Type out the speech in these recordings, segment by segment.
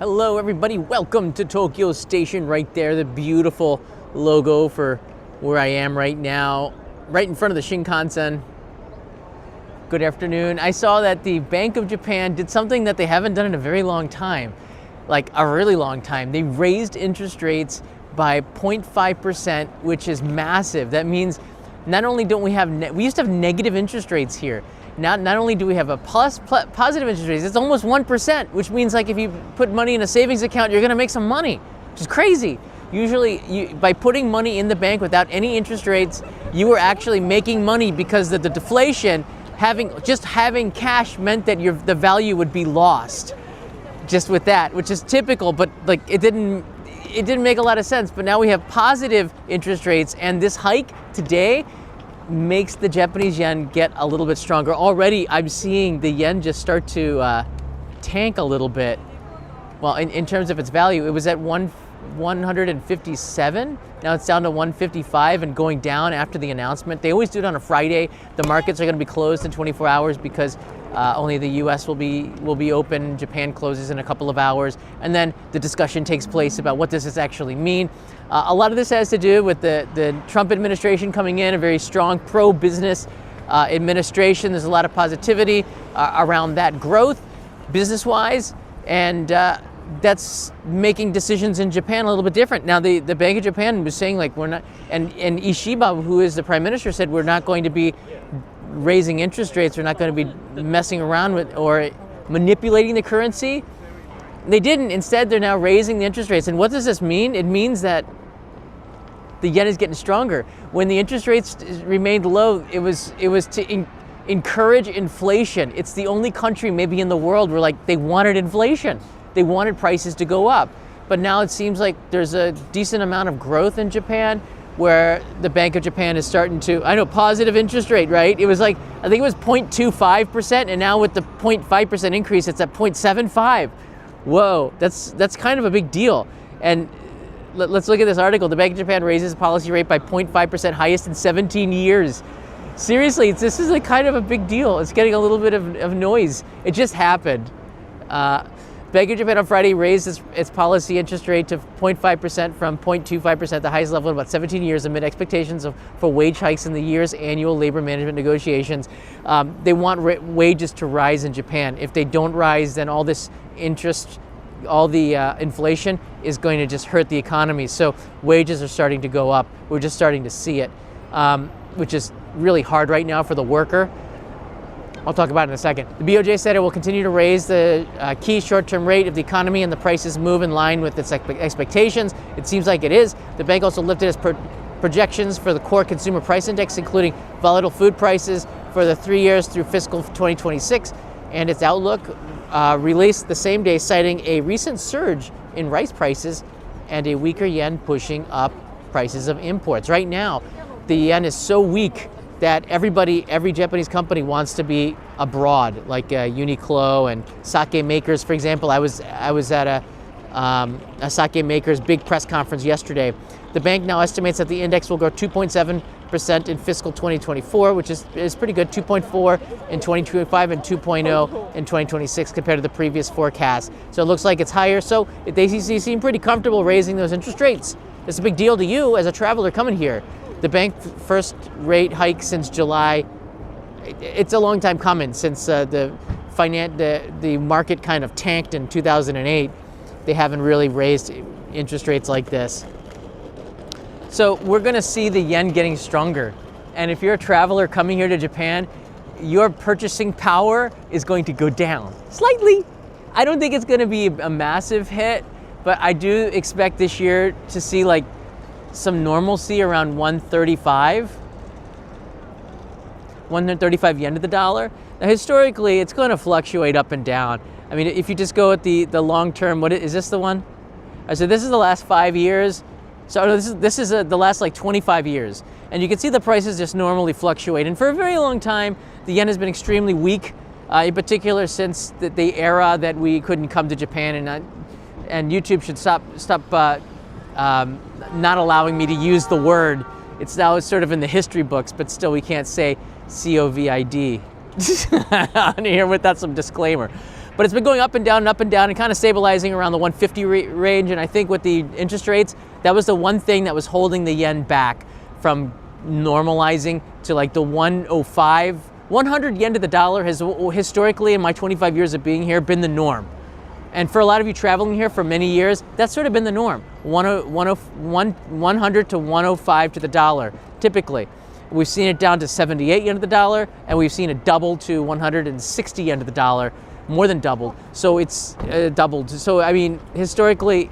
Hello everybody, welcome to Tokyo Station right there, the beautiful logo for where I am right now, right in front of the Shinkansen. Good afternoon. I saw that the Bank of Japan did something that they haven't done in a very long time, like a really long time. They raised interest rates by 0.5%, which is massive. That means not only don't we have, we used to have negative interest rates here. Not only do we have a positive interest rates, it's almost 1%, which means like if you put money in a savings account, you're gonna make some money, which is crazy. Usually, by putting money in the bank without any interest rates, you were actually making money because of the deflation. Having cash meant that the value would be lost, just with that, which is typical. But like it didn't make a lot of sense. But now we have positive interest rates, and this hike today makes the Japanese yen get a little bit stronger. Already I'm seeing the yen just start to tank a little bit. Well, in terms of its value, it was at 157. Now it's down to 155 and going down after the announcement. They always do it on a Friday. The markets are going to be closed in 24 hours because only the US will be open. Japan closes in a couple of hours. And then the discussion takes place about what does this actually mean. A lot of this has to do with the Trump administration coming in, a very strong pro-business administration. There's a lot of positivity around that growth, business-wise, and that's making decisions in Japan a little bit different. Now, the Bank of Japan was saying like we're not, and Ishiba, who is the prime minister, said we're not going to be raising interest rates. We're not going to be messing around with or manipulating the currency. They didn't. Instead, they're now raising the interest rates. And what does this mean? It means that the yen is getting stronger. When the interest rates remained low, it was to encourage inflation. It's the only country maybe in the world where like they wanted inflation. They wanted prices to go up. But now it seems like there's a decent amount of growth in Japan where the Bank of Japan is starting to, I know, positive interest rate, right? It was like, I think it was 0.25%, and now with the 0.5% increase, it's at 0.75. Whoa, that's kind of a big deal. And let's look at this article. The Bank of Japan raises policy rate by 0.5%, highest in 17 years. Seriously, this is a kind of a big deal. It's getting a little bit of noise. It just happened. Bank of Japan on Friday raised its policy interest rate to 0.5% from 0.25%, the highest level in about 17 years, amid expectations for wage hikes in the year's annual labor management negotiations. They want wages to rise in Japan. If they don't rise, then all this interest, all the inflation is going to just hurt the economy. So wages are starting to go up. We're just starting to see it, which is really hard right now for the worker. I'll talk about it in a second. The BOJ said it will continue to raise the key short-term rate if the economy and the prices move in line with its expectations. It seems like it is. The bank also lifted its projections for the core consumer price index, including volatile food prices for the 3 years through fiscal 2026, and its outlook released the same day, citing a recent surge in rice prices and a weaker yen pushing up prices of imports. Right now, the yen is so weak that every Japanese company wants to be abroad, like Uniqlo and sake makers, for example. I was at a sake makers big press conference yesterday. The bank now estimates that the index will grow 2.7% in fiscal 2024, which is pretty good, 2.4 in 2025 and 2.0 in 2026 compared to the previous forecast. So it looks like it's higher. So they seem pretty comfortable raising those interest rates. It's a big deal to you as a traveler coming here. The bank first rate hike since July. It's a long time coming since the market kind of tanked in 2008. They haven't really raised interest rates like this. So we're going to see the yen getting stronger. And if you're a traveler coming here to Japan, your purchasing power is going to go down slightly. I don't think it's going to be a massive hit, but I do expect this year to see like some normalcy around 135 yen to the dollar. Now, historically, it's going to fluctuate up and down. I mean, if you just go at the long term, what is this the one? So this is the last 5 years. So no, this is the last like 25 years. And you can see the prices just normally fluctuate. And for a very long time, the yen has been extremely weak, in particular since the era that we couldn't come to Japan, and YouTube should stop not allowing me to use the word. It's now sort of in the history books, but still we can't say COVID on here without some disclaimer. but it's been going up and down and kind of stabilizing around the 150 range. And I think with the interest rates, that was the one thing that was holding the yen back from normalizing to like the 105. 100 yen to the dollar has historically, in my 25 years of being here, been the norm. And for a lot of you traveling here for many years, that's sort of been the norm. 100 to 105 to the dollar, typically. We've seen it down to 78 yen to the dollar, and we've seen it double to 160 yen to the dollar, more than doubled. So it's doubled. So, I mean, historically,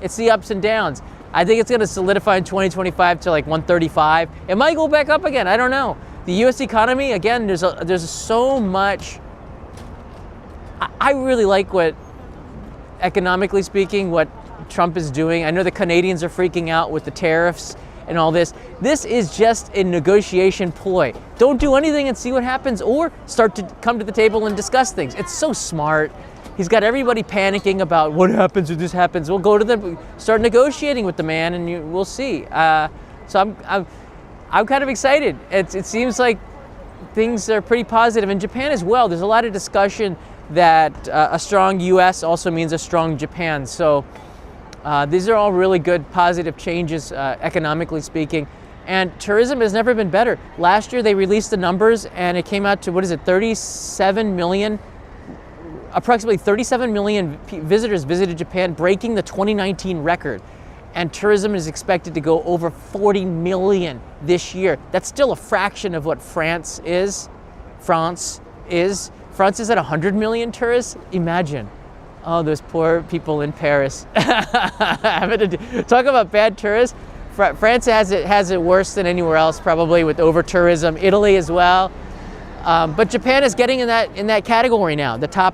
it's the ups and downs. I think it's going to solidify in 2025 to like 135. It might go back up again. I don't know. The U.S. economy, again, there's so much. I really like what, economically speaking, what Trump is doing. I know the Canadians are freaking out with the tariffs and all this. This is just a negotiation ploy. Don't do anything and see what happens, or start to come to the table and discuss things. It's so smart. He's got everybody panicking about what happens if this happens. We'll go to start negotiating with the man, and we'll see. So I'm kind of excited. It seems like things are pretty positive. In Japan as well, there's a lot of discussion that a strong U.S. also means a strong Japan. So these are all really good, positive changes, economically speaking. And tourism has never been better. Last year they released the numbers, and it came out to, what is it, 37 million? Approximately 37 million visitors visited Japan, breaking the 2019 record. And tourism is expected to go over 40 million this year. That's still a fraction of what France is. France is at 100 million tourists. Imagine. Oh, those poor people in Paris. Talk about bad tourists. France has it worse than anywhere else, probably, with over tourism. Italy as well. But Japan is getting in that category now, the top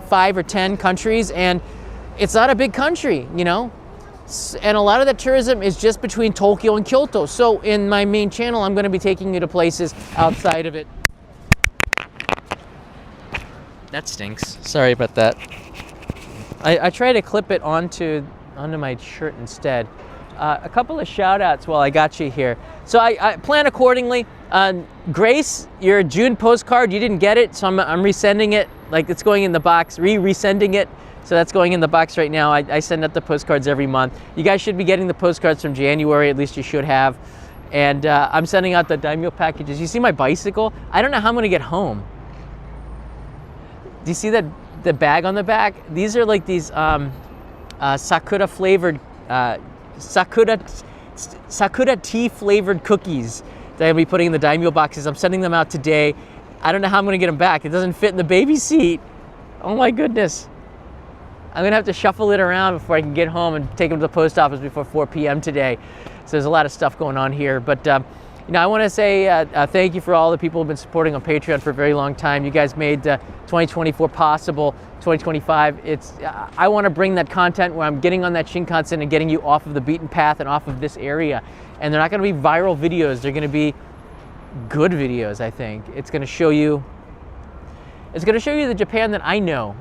5 or 10 countries, and it's not a big country, you know. And a lot of that tourism is just between Tokyo and Kyoto. So in my main channel, I'm going to be taking you to places outside of it. That stinks. Sorry about that. I try to clip it onto my shirt instead. A couple of shout outs while I got you here. So I plan accordingly. Grace, your June postcard, you didn't get it, so I'm resending it. Like, it's going in the box, resending it. So that's going in the box right now. I send out the postcards every month. You guys should be getting the postcards from January, at least you should have. And I'm sending out the daimyo packages. You see my bicycle? I don't know how I'm gonna get home. Do you see that, the bag on the back? These are like these sakura flavored, sakura tea flavored cookies that I'll be putting in the daimyo boxes. I'm sending them out today. I don't know how I'm gonna get them back. It doesn't fit in the baby seat. Oh my goodness. I'm gonna have to shuffle it around before I can get home and take them to the post office before 4 p.m. today. So there's a lot of stuff going on here. But you know, I wanna say thank you for all the people who've been supporting on Patreon for a very long time. You guys made 2024 possible. 2025, I wanna bring that content where I'm getting on that Shinkansen and getting you off of the beaten path and off of this area. And they're not gonna be viral videos, they're gonna be good videos, I think. It's gonna show you the Japan that I know.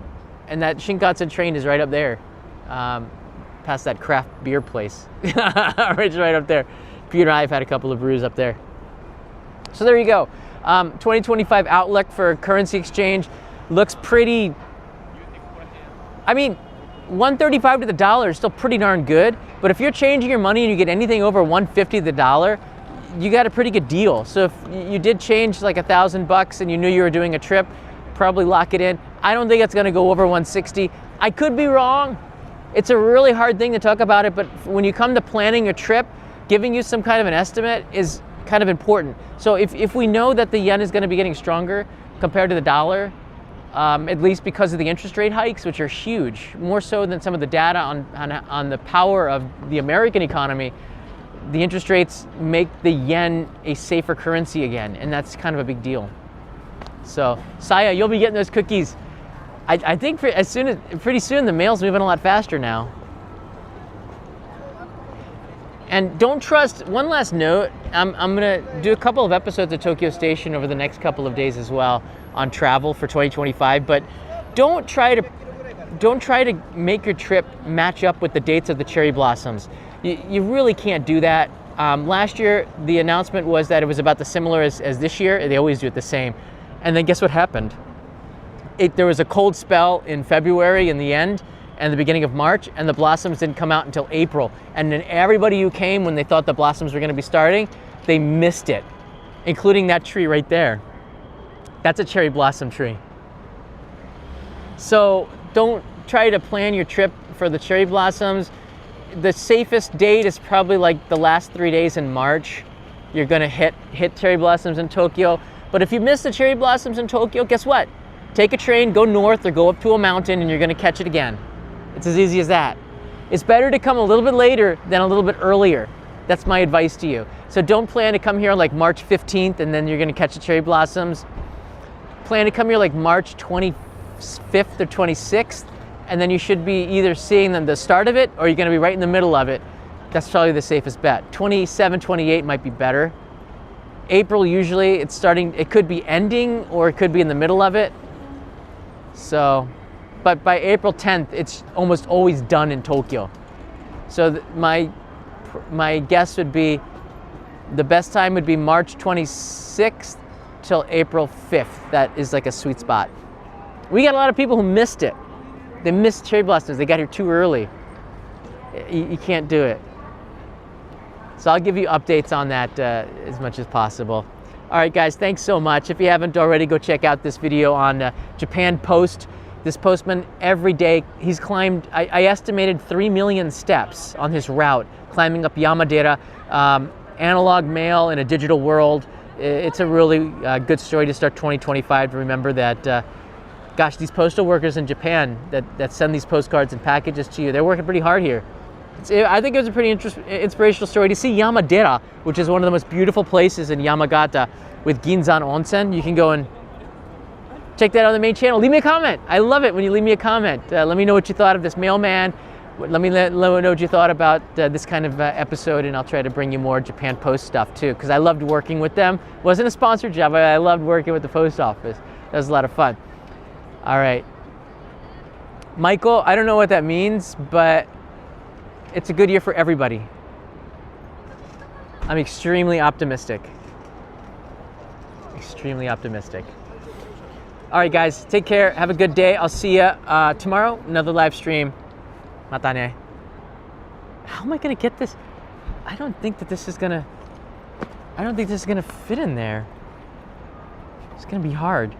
And that Shinkansen train is right up there, past that craft beer place. It's right up there. Peter and I have had a couple of brews up there. So there you go. 2025 outlook for currency exchange looks pretty, I mean, 135 to the dollar is still pretty darn good, but if you're changing your money and you get anything over 150 to the dollar, you got a pretty good deal. So if you did change like $1,000 and you knew you were doing a trip, probably lock it in. I don't think it's gonna go over 160. I could be wrong. It's a really hard thing to talk about it, but when you come to planning your trip, giving you some kind of an estimate is kind of important. So if we know that the yen is gonna be getting stronger compared to the dollar, at least because of the interest rate hikes, which are huge, more so than some of the data on the power of the American economy, the interest rates make the yen a safer currency again, and that's kind of a big deal. So, Saya, you'll be getting those cookies. I think pretty soon the mail's moving a lot faster now. And don't trust, one last note, I'm gonna do a couple of episodes of Tokyo Station over the next couple of days as well on travel for 2025, but don't try to make your trip match up with the dates of the cherry blossoms. You really can't do that. Last year, the announcement was that it was about the similar as this year. They always do it the same. And then guess what happened? there was a cold spell in February in the end and the beginning of March, and the blossoms didn't come out until April. And then everybody who came when they thought the blossoms were going to be starting, they missed it, including that tree right there. That's a cherry blossom tree. So don't try to plan your trip for the cherry blossoms. The safest date is probably like the last 3 days in March. You're gonna hit cherry blossoms in Tokyo. But if you miss the cherry blossoms in Tokyo, guess what? Take a train, go north or go up to a mountain and you're gonna catch it again. It's as easy as that. It's better to come a little bit later than a little bit earlier. That's my advice to you. So don't plan to come here like March 15th and then you're gonna catch the cherry blossoms. Plan to come here like March 25th or 26th, and then you should be either seeing them the start of it or you're gonna be right in the middle of it. That's probably the safest bet. 27, 28 might be better. April, usually it's starting, it could be ending or it could be in the middle of it. So, but by April 10th, it's almost always done in Tokyo. So my guess would be, the best time would be March 26th till April 5th. That is like a sweet spot. We got a lot of people who missed it. They missed cherry blossoms. They got here too early. You can't do it. So I'll give you updates on that as much as possible. All right, guys, thanks so much. If you haven't already, go check out this video on Japan Post. This postman, every day, he's climbed, I estimated 3 million steps on his route, climbing up Yamadera, analog mail in a digital world. It's a really good story to start 2025 to remember that, gosh, these postal workers in Japan that send these postcards and packages to you, they're working pretty hard here. I think it was a pretty inspirational story to see Yamadera, which is one of the most beautiful places in Yamagata with Ginzan Onsen. You can go and check that out on the main channel. Leave me a comment. I love it when you leave me a comment. Let me know what you thought of this mailman. Let me know what you thought about this kind of episode, and I'll try to bring you more Japan Post stuff too, because I loved working with them. It wasn't a sponsored job, but I loved working with the post office. That was a lot of fun. All right. Michael, I don't know what that means, but it's a good year for everybody. I'm extremely optimistic. Extremely optimistic. All right, guys, take care. Have a good day. I'll see you tomorrow. Another live stream. Mata ne. How am I gonna get this? I don't think this is gonna fit in there. It's gonna be hard.